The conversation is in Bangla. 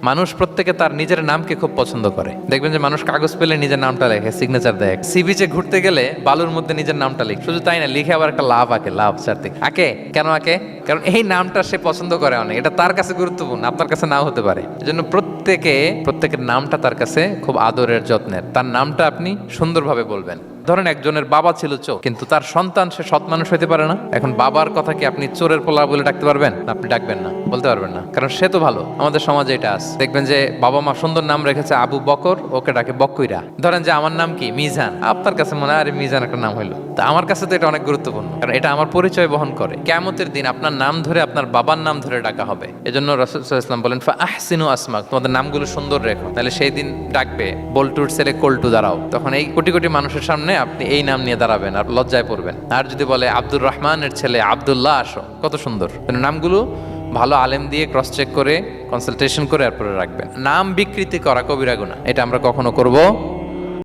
মানুষ প্রত্যেকে তার নিজের নামকে খুব পছন্দ করে। দেখবেন যে মানুষ কাগজ পেলে নিজের নামটা লেখে, সিগনেচার দেয়। সি বিচে ঘুরতে গেলে বালুর মধ্যে নিজের নামটা লিখে, শুধু তাই না, লিখে আবার একটা লাভ আঁকে, লাভ চারদিকে আঁকে। কেন আঁকে? কারণ এই নামটা সে পছন্দ করে অনেক, এটা তার কাছে গুরুত্বপূর্ণ, আপনার কাছে নাও হতে পারে। এজন্য প্রত্যেকের নামটা তার কাছে খুব আদরের, যত্নের। তার নামটা আপনি সুন্দরভাবে বলবেন। ধরেন একজনের বাবা ছিল চোর, কিন্তু তার সন্তান সে সৎ মানুষ হইতে পারে না। এখন বাবার কথা কি আপনি চোরের পোলা বলে ডাকতে পারবেন? আপনি ডাকবেন না, বলতে পারবেন না, কারণ সে তো ভালো। আমাদের সমাজে এটা আছে, দেখবেন যে বাবা মা সুন্দর নাম রেখেছে আবু বকর, ওকে ডাকে বক্কইরা। ধরেন যে আমার নাম কি মিজান, আপনার কাছে মনে হয় আরে মিজান একটা নাম হইলো, তা আমার কাছে তো এটা অনেক গুরুত্বপূর্ণ, কারণ এটা আমার পরিচয় বহন করে। কিয়ামতের দিন আপনার নাম ধরে, আপনার বাবার নাম ধরে ডাকা হবে। এজন্য রাসূল সাল্লাল্লাহু আলাইহি ওয়াসাল্লাম বলেন ফা আহসিনু আসমাক, তোমাদের নামগুলো সুন্দর রেখো, তাহলে সেই দিন ডাকবে বল্টুর ছেলে কল্টু দাঁড়াও, তখন এই কোটি কোটি মানুষের সামনে আপনি এই নাম নিয়ে দাঁড়াবেন আর লজ্জায় পড়বেন। আর যদি বলে আব্দুর রহমানের ছেলে আব্দুল্লাহ, আসো, কত সুন্দর। নামগুলো ভালো আলেম দিয়ে ক্রস চেক করে, কনসালটেশন করে এরপরে রাখবেন। নাম বিকৃতি করা কবিরা গুনাহ, এটা আমরা কখনো করব